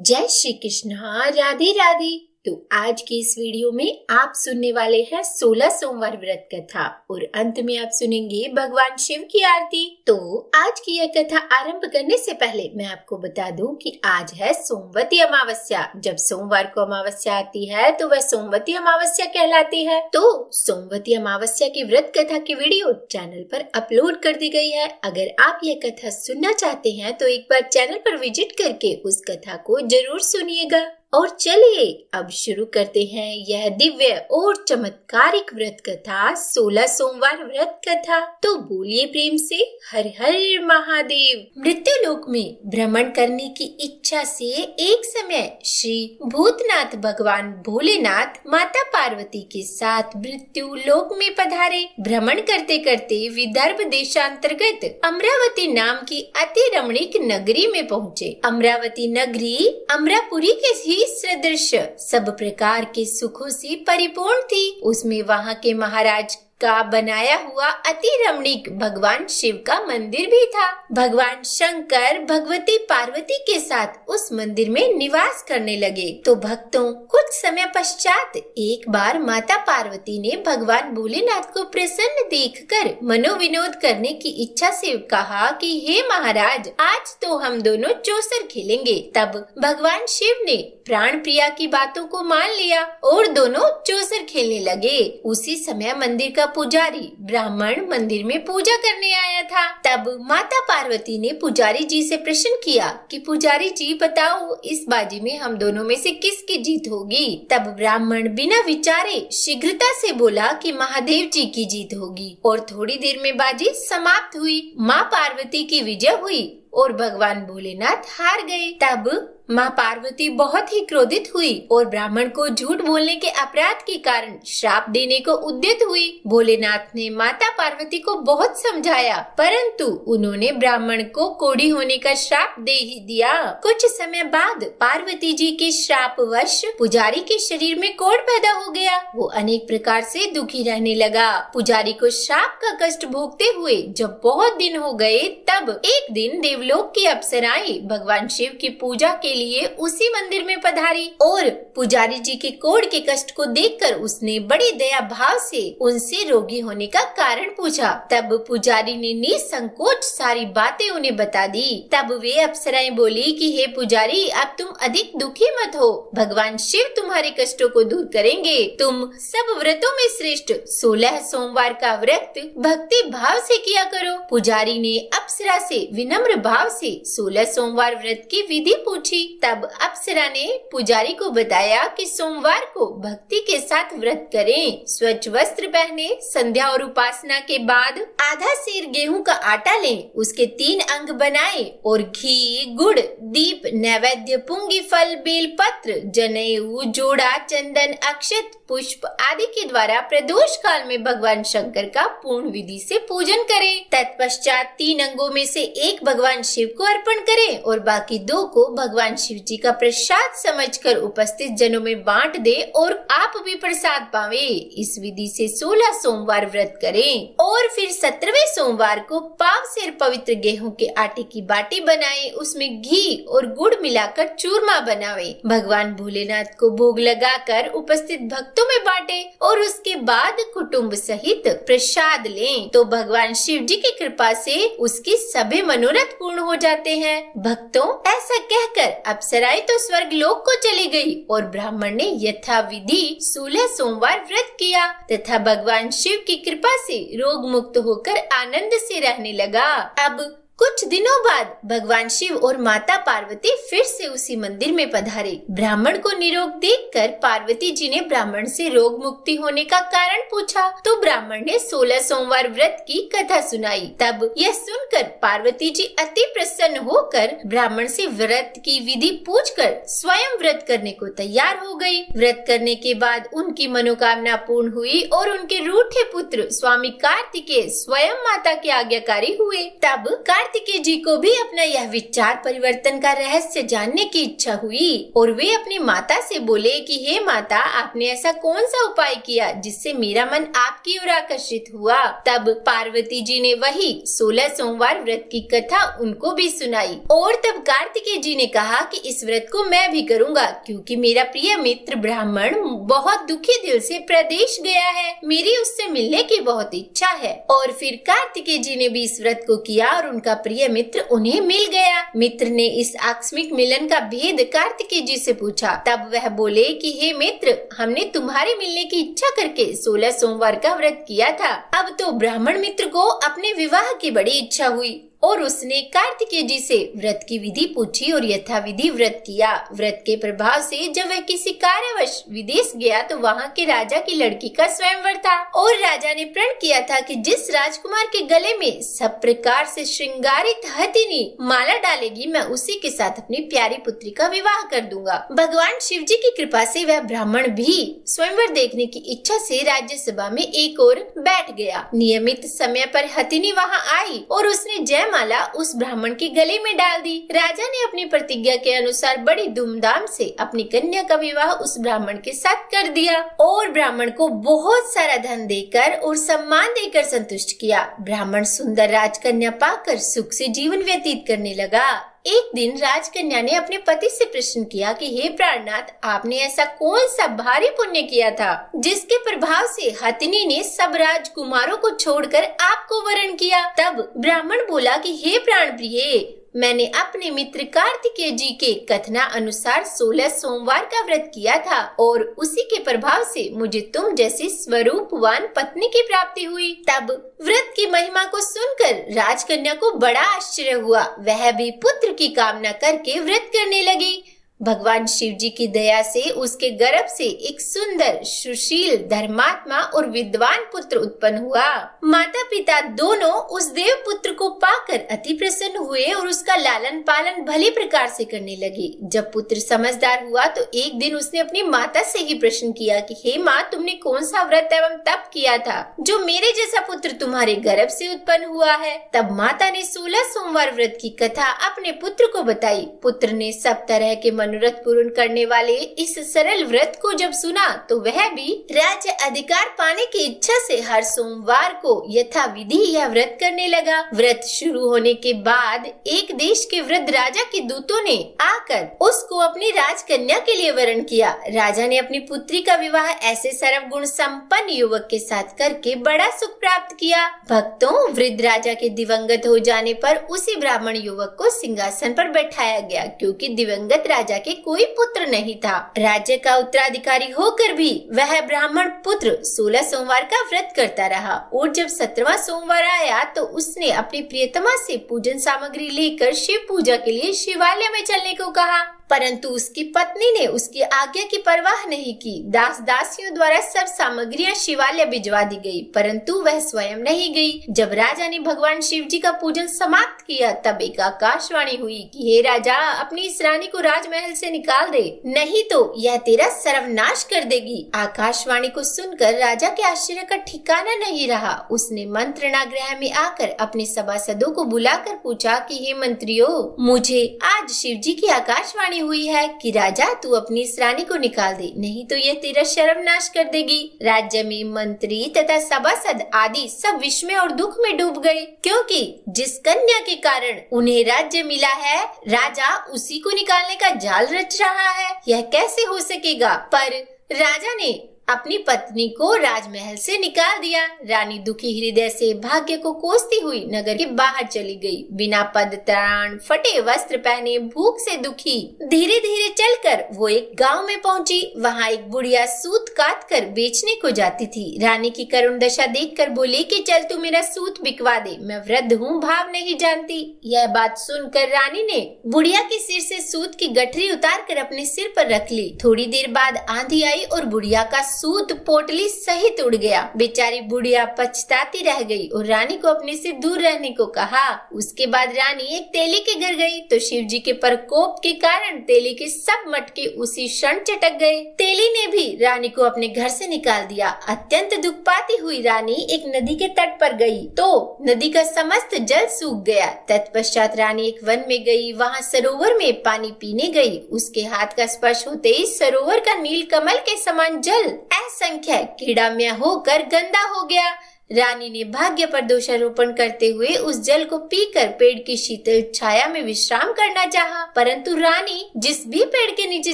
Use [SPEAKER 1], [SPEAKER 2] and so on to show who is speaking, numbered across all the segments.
[SPEAKER 1] जय श्री कृष्ण। राधे राधे। तो आज की इस वीडियो में आप सुनने वाले हैं 16 सोमवार व्रत कथा और अंत में आप सुनेंगे भगवान शिव की आरती। तो आज की यह कथा आरंभ करने से पहले मैं आपको बता दूं कि आज है सोमवती अमावस्या। जब सोमवार को अमावस्या आती है तो वह सोमवती अमावस्या कहलाती है। तो सोमवती अमावस्या की व्रत कथा की वीडियो चैनल पर अपलोड कर दी गई है। अगर आप यह कथा सुनना चाहते हैं तो एक बार चैनल पर विजिट करके उस कथा को जरूर सुनिएगा। और चलिए अब शुरू करते हैं यह दिव्य और चमत्कारिक व्रत कथा 16 सोमवार व्रत कथा। तो बोलिए प्रेम से हर हर महादेव। मृत्यु लोक में भ्रमण करने की इच्छा से एक समय श्री भूतनाथ भगवान भोलेनाथ माता पार्वती के साथ मृत्यु लोक में पधारे। भ्रमण करते करते विदर्भ देशांतर्गत अमरावती नाम की अति रमणीक नगरी में पहुँचे। अमरावती नगरी अमरापुरी के ही सदृश सब प्रकार के सुखों से परिपूर्ण थी। उसमें वहाँ के महाराज का बनाया हुआ अति रमणीक भगवान शिव का मंदिर भी था। भगवान शंकर भगवती पार्वती के साथ उस मंदिर में निवास करने लगे। तो भक्तों, कुछ समय पश्चात एक बार माता पार्वती ने भगवान भोलेनाथ को प्रसन्न देखकर मनोविनोद करने की इच्छा से कहा कि हे महाराज, आज तो हम दोनों चौसर खेलेंगे। तब भगवान शिव ने प्राण प्रिया की बातों को मान लिया और दोनों चौसर खेलने लगे। उसी समय मंदिर का पुजारी ब्राह्मण मंदिर में पूजा करने आया था। तब माता पार्वती ने पुजारी जी से प्रश्न किया कि पुजारी जी बताओ, इस बाजी में हम दोनों में से किसकी जीत होगी। तब ब्राह्मण बिना विचारे शीघ्रता से बोला कि महादेव जी की जीत होगी। और थोड़ी देर में बाजी समाप्त हुई। माँ पार्वती की विजय हुई और भगवान भोलेनाथ हार गए। तब माँ पार्वती बहुत ही क्रोधित हुई और ब्राह्मण को झूठ बोलने के अपराध के कारण श्राप देने को उद्यत हुई। भोलेनाथ ने माता पार्वती को बहुत समझाया, परंतु उन्होंने ब्राह्मण को कोढ़ी होने का श्राप दे ही दिया। कुछ समय बाद पार्वती जी के श्रापवश पुजारी के शरीर में कोढ़ पैदा हो गया। वो अनेक प्रकार से दुखी रहने लगा। पुजारी को श्राप का कष्ट भोगते हुए जब बहुत दिन हो गए, तब एक दिन देवलोक की अप्सराएं भगवान शिव की पूजा के लिए उसी मंदिर में पधारी और पुजारी जी के कोढ़ के कष्ट को देखकर उसने बड़ी दया भाव से उनसे रोगी होने का कारण पूछा। तब पुजारी ने निसंकोच सारी बातें उन्हें बता दी। तब वे अप्सराएं बोली कि हे पुजारी, अब तुम अधिक दुखी मत हो, भगवान शिव तुम्हारे कष्टों को दूर करेंगे। तुम सब व्रतों में श्रेष्ठ 16 सोमवार का व्रत भक्ति भाव से किया करो। पुजारी ने अप्सरा से विनम्र भाव से 16 सोमवार व्रत की विधि पूछी। तब अप्सरा ने पुजारी को बताया कि सोमवार को भक्ति के साथ व्रत करें, स्वच्छ वस्त्र पहने, संध्या और उपासना के बाद आधा सेर गेहूं का आटा लें, उसके 3 अंग बनाएं और घी, गुड़, दीप, नैवेद्य, पुंगी फल, बेल पत्र, जनेऊ, जोड़ा, चंदन, अक्षत, पुष्प आदि के द्वारा प्रदोष काल में भगवान शंकर का पूर्ण विधि से पूजन करें। तत्पश्चात 3 अंगों में से एक भगवान शिव को अर्पण करें और बाकी 2 को भगवान शिव जी का प्रसाद समझकर उपस्थित जनों में बांट दे और आप भी प्रसाद पावे। इस विधि से 16 सोमवार व्रत करें और फिर 17वें सोमवार को पाव सेर पवित्र गेहूं के आटे की बाटी बनाएं, उसमें घी और गुड़ मिलाकर चूरमा बनावे, भगवान भोलेनाथ को भोग लगाकर उपस्थित भक्तों में बांटे और उसके बाद कुटुंब सहित प्रसाद लें। तो भगवान शिव जी की कृपा से उसके सभी मनोरथ पूर्ण हो जाते हैं। भक्तों, ऐसा कहकर अप्सराएं तो स्वर्ग लोक को चली गई और ब्राह्मण ने यथा विधि 16 सोमवार व्रत किया तथा भगवान शिव की कृपा से रोग मुक्त होकर आनंद से रहने लगा। अब कुछ दिनों बाद भगवान शिव और माता पार्वती फिर से उसी मंदिर में पधारे। ब्राह्मण को निरोग देखकर पार्वती जी ने ब्राह्मण से रोग मुक्ति होने का कारण पूछा। तो ब्राह्मण ने 16 सोमवार व्रत की कथा सुनाई। तब यह सुनकर पार्वती जी अति प्रसन्न होकर ब्राह्मण से व्रत की विधि पूछकर स्वयं व्रत करने को तैयार हो गई। व्रत करने के बाद उनकी मनोकामना पूर्ण हुई और उनके रूठे पुत्र स्वामी कार्तिकेय स्वयं माता के आज्ञाकारी हुए। तब कार्तिकेय जी को भी अपना यह विचार परिवर्तन का रहस्य जानने की इच्छा हुई और वे अपनी माता से बोले कि हे माता, आपने ऐसा कौन सा उपाय किया जिससे मेरा मन आपकी ओर आकर्षित हुआ। तब पार्वती जी ने वही 16 सोमवार व्रत की कथा उनको भी सुनाई और तब कार्तिकेय जी ने कहा कि इस व्रत को मैं भी करूँगा, क्योंकि मेरा प्रिय मित्र ब्राह्मण बहुत दुखी दिल से प्रदेश गया है, मेरी उससे मिलने की बहुत इच्छा है। और फिर कार्तिकेय जी ने भी इस व्रत को किया और उनका प्रिय मित्र उन्हें मिल गया। मित्र ने इस आकस्मिक मिलन का भेद कार्तिकेय जी से पूछा। तब वह बोले कि हे मित्र, हमने तुम्हारे मिलने की इच्छा करके 16 सोमवार का व्रत किया था। अब तो ब्राह्मण मित्र को अपने विवाह की बड़ी इच्छा हुई और उसने कार्तिकेय जी से व्रत की विधि पूछी और यथाविधि व्रत किया। व्रत के प्रभाव से जब वह किसी कार्यवश विदेश गया तो वहाँ के राजा की लड़की का स्वयंवर था और राजा ने प्रण किया था कि जिस राजकुमार के गले में सब प्रकार से श्रृंगारित हथिनी माला डालेगी, मैं उसी के साथ अपनी प्यारी पुत्री का विवाह कर दूंगा। भगवान शिव जी की कृपा से वह ब्राह्मण भी स्वयंवर देखने की इच्छा से राज्यसभा में एक ओर बैठ गया। नियमित समय पर हथिनी वहाँ आई और उसने जयमाला उस ब्राह्मण के गले में डाल दी। राजा ने अपनी प्रतिज्ञा के अनुसार बड़ी धूमधाम से अपनी कन्या का विवाह उस ब्राह्मण के साथ कर दिया और ब्राह्मण को बहुत सारा धन देकर और सम्मान देकर संतुष्ट किया। ब्राह्मण सुंदर राजकन्या पाकर सुख से जीवन व्यतीत करने लगा। एक दिन राजकन्या ने अपने पति से प्रश्न किया कि हे प्राणनाथ, आपने ऐसा कौन सा भारी पुण्य किया था जिसके प्रभाव से हथिनी ने सब राजकुमारों को छोड़कर आपको वरण किया। तब ब्राह्मण बोला कि हे प्राण प्रिय, मैंने अपने मित्र कार्तिकेय जी के कथना अनुसार 16 सोमवार का व्रत किया था और उसी के प्रभाव से मुझे तुम जैसी स्वरूपवान पत्नी की प्राप्ति हुई। तब व्रत की महिमा को सुनकर राजकन्या को बड़ा आश्चर्य हुआ। वह भी पुत्र की कामना करके व्रत करने लगी। भगवान शिव जी की दया से उसके गर्भ से एक सुंदर, सुशील, धर्मात्मा और विद्वान पुत्र उत्पन्न हुआ। माता पिता दोनों उस देव पुत्र को पाकर अति प्रसन्न हुए और उसका लालन पालन भली प्रकार से करने लगे। जब पुत्र समझदार हुआ तो एक दिन उसने अपनी माता से ही प्रश्न किया कि हे माँ, तुमने कौन सा व्रत एवं तप किया था जो मेरे जैसा पुत्र तुम्हारे गर्भ से उत्पन्न हुआ है। तब माता ने 16 सोमवार व्रत की कथा अपने पुत्र को बताई। पुत्र ने सब तरह के मनोरथ पूर्ण करने वाले इस सरल व्रत को जब सुना तो वह भी राज्य अधिकार पाने की इच्छा से हर सोमवार को यथाविधि यह व्रत करने लगा। व्रत शुरू होने के बाद एक देश के वृद्ध राजा के दूतों ने आकर उसको अपनी राजकन्या के लिए वरण किया। राजा ने अपनी पुत्री का विवाह ऐसे सर्वगुण संपन्न युवक के साथ करके बड़ा सुख प्राप्त किया। भक्तों, वृद्ध राजा के दिवंगत हो जाने पर उसी ब्राह्मण युवक को सिंहासन पर बैठाया गया, क्योंकि दिवंगत राजा के कोई पुत्र नहीं था। राज्य का उत्तराधिकारी होकर भी वह ब्राह्मण पुत्र 16 सोमवार का व्रत करता रहा और जब 17वां सोमवार आया तो उसने अपनी प्रियतमा से पूजन सामग्री लेकर शिव पूजा के लिए शिवालय में चलने को कहा, परंतु उसकी पत्नी ने उसकी आज्ञा की परवाह नहीं की। दास दासियों द्वारा सब सामग्रियां शिवालय भिजवा दी गई, परंतु वह स्वयं नहीं गई। जब राजा ने भगवान शिव जी का पूजन समाप्त किया तब एक आकाशवाणी हुई कि हे राजा, अपनी इस रानी को राजमहल से निकाल दे, नहीं तो यह तेरा सर्वनाश कर देगी। आकाशवाणी को सुनकर राजा के आश्चर्य का ठिकाना नहीं रहा। उसने मंत्रणा गृह में आकर अपने सभासदों को बुलाकर पूछा कि हे मंत्रियों, मुझे आज शिव जी की आकाशवाणी हुई है कि राजा तू अपनी इस रानी को निकाल दे, नहीं तो यह तेरा सर्वनाश कर देगी। राज्य में मंत्री तथा सभासद आदि सब विस्मय और दुख में डूब गए, क्योंकि जिस कन्या के कारण उन्हें राज्य मिला है, राजा उसी को निकालने का जाल रच रहा है। यह कैसे हो सकेगा? पर राजा ने अपनी पत्नी को राजमहल से निकाल दिया। रानी दुखी हृदय से भाग्य को कोसती हुई नगर के बाहर चली गई। बिना पद त्राण, फटे वस्त्र पहने, भूख से दुखी धीरे धीरे चलकर वो एक गांव में पहुंची। वहां एक बुढ़िया सूत काट कर बेचने को जाती थी। रानी की करुण दशा देखकर बोली कि चल तू मेरा सूत बिकवा दे, मैं वृद्ध हूँ, भाव नहीं जानती। यह बात सुनकर रानी ने बुढ़िया के सिर से सूत की गठरी उतार कर अपने सिर पर रख ली। थोड़ी देर बाद आंधी आई और बुढ़िया का सूत पोटली सहित उड़ गया। बेचारी बुढ़िया पछताती रह गई और रानी को अपने से दूर रहने को कहा। उसके बाद रानी एक तेली के घर गई तो शिव जी के प्रकोप के कारण तेली के सब मटके उसी क्षण चटक गए। तेली ने भी रानी को अपने घर से निकाल दिया। अत्यंत दुख पाती हुई रानी एक नदी के तट पर गई तो नदी का समस्त जल सूख गया। तत्पश्चात रानी एक वन में गई, वहाँ सरोवर में पानी पीने गई। उसके हाथ का स्पर्श होते ही सरोवर का नील कमल के समान जल असंख्य कीड़ामय होकर गंदा हो गया। रानी ने भाग्य पर दोषारोपण करते हुए उस जल को पीकर पेड़ की शीतल छाया में विश्राम करना चाहा, परंतु रानी जिस भी पेड़ के नीचे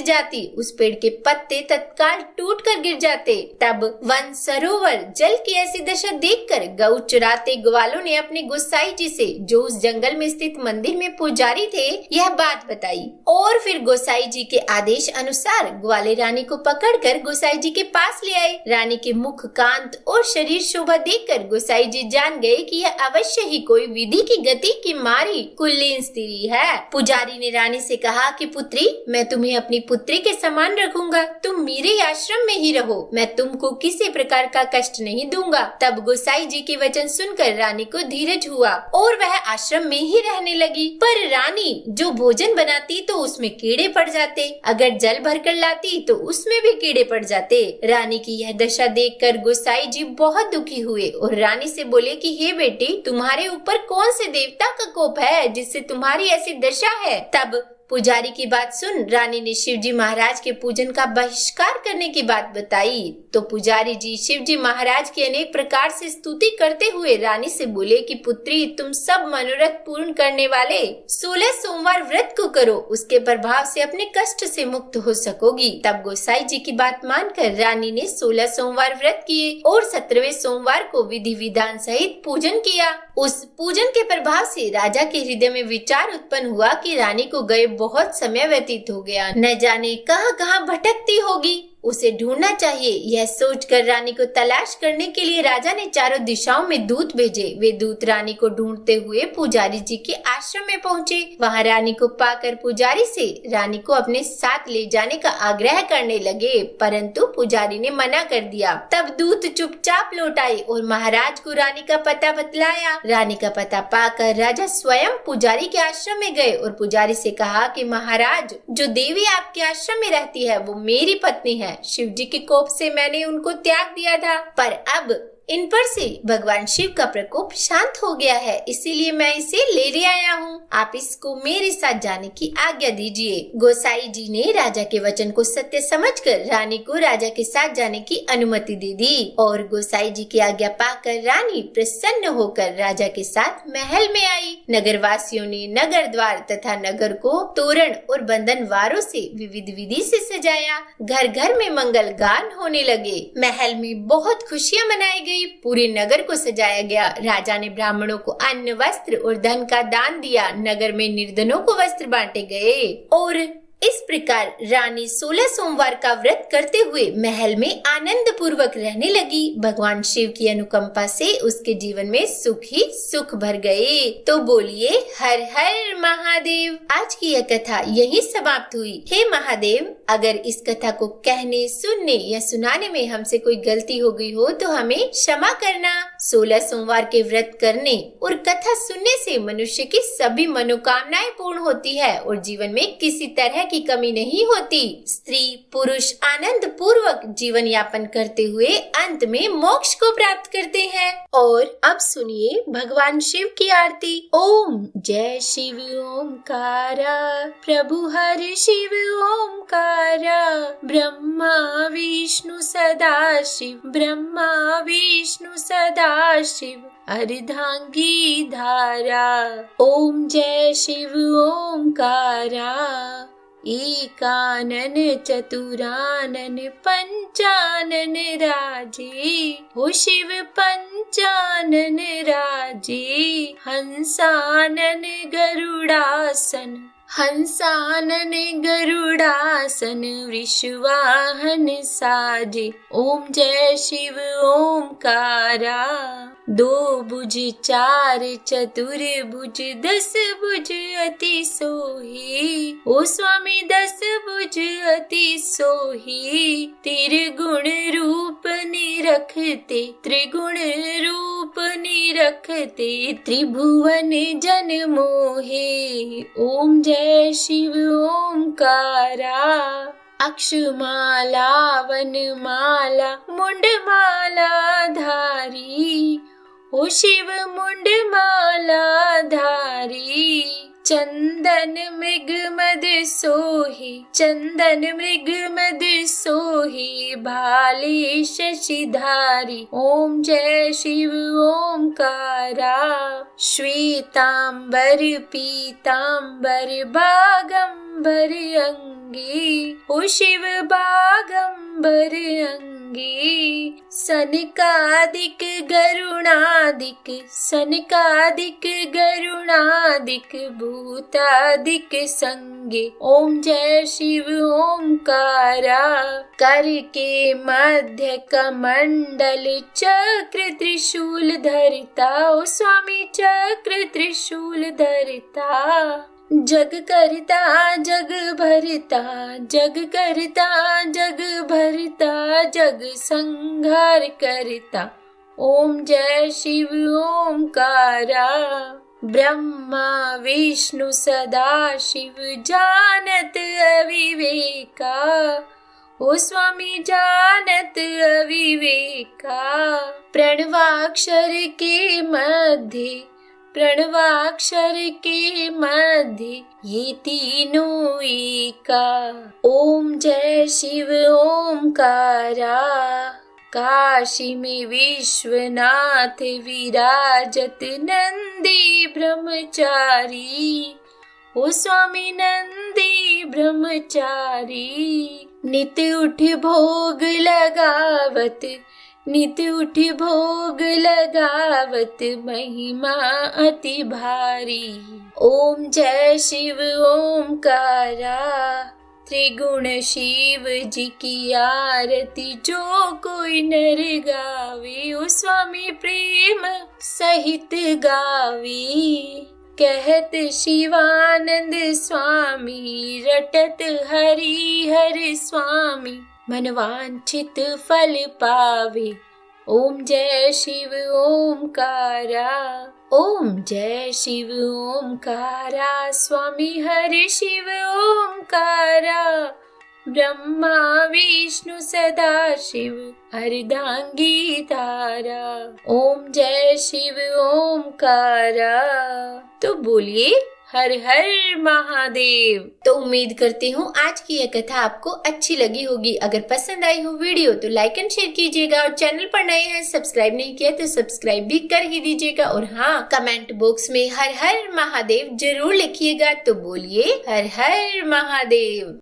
[SPEAKER 1] जाती उस पेड़ के पत्ते तत्काल टूटकर गिर जाते। तब वन सरोवर जल की ऐसी दशा देखकर गौ चुराते ग्वालों ने अपने गोसाई जी से, जो उस जंगल में स्थित मंदिर में पुजारी थे, यह बात बताई और फिर गोसाई जी के आदेश अनुसार ग्वाले रानी को पकड़कर गोसाई जी के पास ले आए। रानी के मुख, कांत और शरीर शोभा कर गोसाई जी जान गए कि यह अवश्य ही कोई विधि की गति की मारी कुलीन स्त्री है। पुजारी ने रानी से कहा कि पुत्री, मैं तुम्हें अपनी पुत्री के समान रखूंगा, तुम मेरे आश्रम में ही रहो, मैं तुमको किसी प्रकार का कष्ट नहीं दूंगा। तब गोसाई जी के वचन सुनकर रानी को धीरज हुआ और वह आश्रम में ही रहने लगी। पर रानी जो भोजन बनाती तो उसमें कीड़े पड़ जाते, अगर जल भरकर लाती तो उसमें भी कीड़े पड़ जाते। रानी की यह दशा देखकर गोसाई जी बहुत दुखी हुए और रानी से बोले कि हे बेटी, तुम्हारे ऊपर कौन से देवता का कोप है जिससे तुम्हारी ऐसी दशा है। तब पुजारी की बात सुन रानी ने शिवजी महाराज के पूजन का बहिष्कार करने की बात बताई। तो पुजारी जी शिवजी महाराज की अनेक प्रकार से स्तुति करते हुए रानी से बोले कि पुत्री, तुम सब मनोरथ पूर्ण करने वाले 16 सोमवार व्रत को करो, उसके प्रभाव से अपने कष्ट से मुक्त हो सकोगी। तब गोसाई जी की बात मानकर रानी ने 16 सोमवार व्रत किए और 17वें सोमवार को विधि विधान सहित पूजन किया। उस पूजन के प्रभाव से राजा के हृदय में विचार उत्पन्न हुआ कि रानी को गए बहुत समय व्यतीत हो गया, न जाने कहाँ कहाँ भटकती होगी, उसे ढूंढना चाहिए। यह सोचकर रानी को तलाश करने के लिए राजा ने चारों दिशाओं में दूत भेजे। वे दूत रानी को ढूंढते हुए पुजारी जी के आश्रम में पहुँचे। वहाँ रानी को पाकर पुजारी से रानी को अपने साथ ले जाने का आग्रह करने लगे, परंतु पुजारी ने मना कर दिया। तब दूत चुपचाप लौट आए और महाराज को रानी का पता बतलाया। रानी का पता पाकर राजा स्वयं पुजारी के आश्रम में गए और पुजारी से कहा कि महाराज, जो देवी आपके आश्रम में रहती है वो मेरी पत्नी है। शिवजी के कोप से मैंने उनको त्याग दिया था, पर अब इन पर से भगवान शिव का प्रकोप शांत हो गया है, इसीलिए मैं इसे ले आया हूँ। आप इसको मेरे साथ जाने की आज्ञा दीजिए। गोसाई जी ने राजा के वचन को सत्य समझकर रानी को राजा के साथ जाने की अनुमति दे दी और गोसाई जी की आज्ञा पाकर रानी प्रसन्न होकर राजा के साथ महल में आई। नगर वासियों ने नगर द्वार तथा नगर को तोरण और बंधन वारों से विविध विधि से सजाया। घर घर में मंगल गान होने लगे। महल में बहुत खुशियाँ मनाई गई। पूरे नगर को सजाया गया। राजा ने ब्राह्मणों को अन्न, वस्त्र और धन का दान दिया। नगर में निर्धनों को वस्त्र बांटे गए और इस प्रकार रानी 16 सोमवार का व्रत करते हुए महल में आनंद पूर्वक रहने लगी। भगवान शिव की अनुकंपा से उसके जीवन में सुख ही सुख भर गए। तो बोलिए हर हर महादेव। आज की यह कथा यही समाप्त हुई। हे महादेव, अगर इस कथा को कहने, सुनने या सुनाने में हमसे कोई गलती हो गई हो तो हमें क्षमा करना। 16 सोमवार के व्रत करने और कथा सुनने से मनुष्य की सभी मनोकामनाएं पूर्ण होती है और जीवन में किसी तरह की कमी नहीं होती। स्त्री पुरुष आनंद पूर्वक जीवन यापन करते हुए अंत में मोक्ष को प्राप्त करते हैं। और अब सुनिए भगवान शिव की आरती। ओम जय शिव ओमकारा, प्रभु हरि शिव ओमकारा, ब्रह्मा विष्णु सदा शिव, ब्रह्मा विष्णु सदा शिव, अर्धांगी धारा। ओम जय शिव ओमकारा, एकानन चतुरानन पंचानन राजे, हो शिव पंचानन राजे, हंसानन गरुड़ासन, हंसानन गरुड़ासन, वृषवाहन साजे। ओम जय शिव ओमकारा, दो भुज चार चतुर भुज, 10 भुज अति सोही, ओ स्वामी 10 भुज अति सोही, तिर गुण रूप करते, त्रिगुण रूप निरखते, त्रिभुवन जन मोहे। ओम जय शिव ओमकारा। अक्षमाला वनमाला मुंडमाला धारी, ओ शिव मुंडमाला धारी। चंदन मृग मद सोहे, चंदन मृग मद सोहे, भाले शशिधारी। ओम जय शिव ओमकारा। श्वेतांबर पीतांबर बागंबर अंगी, ओ शिव बागंबर अंगी। सनकादिक गरुणादिक, सनकादिक गरुणादिक, भूतादिक संगे। ओम जय शिव ओमकारा। कर के मध्य कमंडल चक्र त्रिशूल धरता, ओ स्वामी चक्र त्रिशूल धरता। जग करता जग भरता, जग करता जग भरता, जग संहार करता। ओम जय शिव ओमकारा। ब्रह्मा विष्णु सदा शिव जानत अविवेका, ओ स्वामी जानत अविवेका। प्रणवाक्षर के मध्य, प्रणवाक्षर के मध्य, ये तीनों एका। ओम जय शिव ओमकारा। काशी में विश्वनाथ विराजत, नंदी ब्रह्मचारी, ओ स्वामी नंदी ब्रह्मचारी। नित उठ भोग लगावत, नित उठ भोग लगावत, महिमा अति भारी। ओम जय शिव ओमकारा। त्रिगुण शिव जी की आरती जो कोई नर गावे, ओ स्वामी प्रेम सहित गावे। कहत शिवानंद स्वामी, रटत हरि हर स्वामी, मनवांछित फल पावे। ओम जय शिव ओमकारा। ओम जय शिव ओमकारा। स्वामी हरि शिव ओमकारा। ब्रह्मा विष्णु सदा शिव, अर्धांगी तारा। ओम जय शिव ओमकारा। तो बोलिए हर हर महादेव। तो उम्मीद करती हूँ आज की यह कथा आपको अच्छी लगी होगी। अगर पसंद आई हो वीडियो तो लाइक एंड शेयर कीजिएगा, और चैनल पर नए हैं सब्सक्राइब नहीं किया तो सब्सक्राइब भी कर ही दीजिएगा। और हाँ, कमेंट बॉक्स में हर हर महादेव जरूर लिखिएगा। तो बोलिए हर हर महादेव।